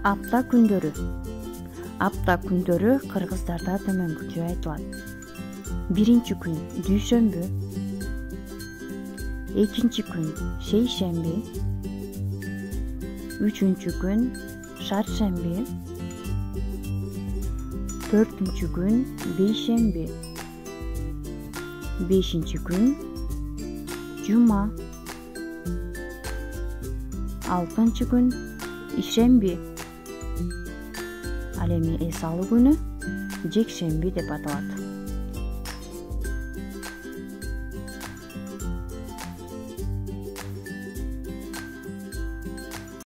Апта күндөрү. Апта күндөрү кыргыздарда төмөнгүчө айтылат. Биринчи күн дүйшөмбү, экинчи күн шейшемби, үчүнчү күн шаршемби, төртүнчү күн бейшемби, бешинчи күн жума, алтынчы күн ишемби. Ал эми эс алуу күнү жекшемби деп аталат.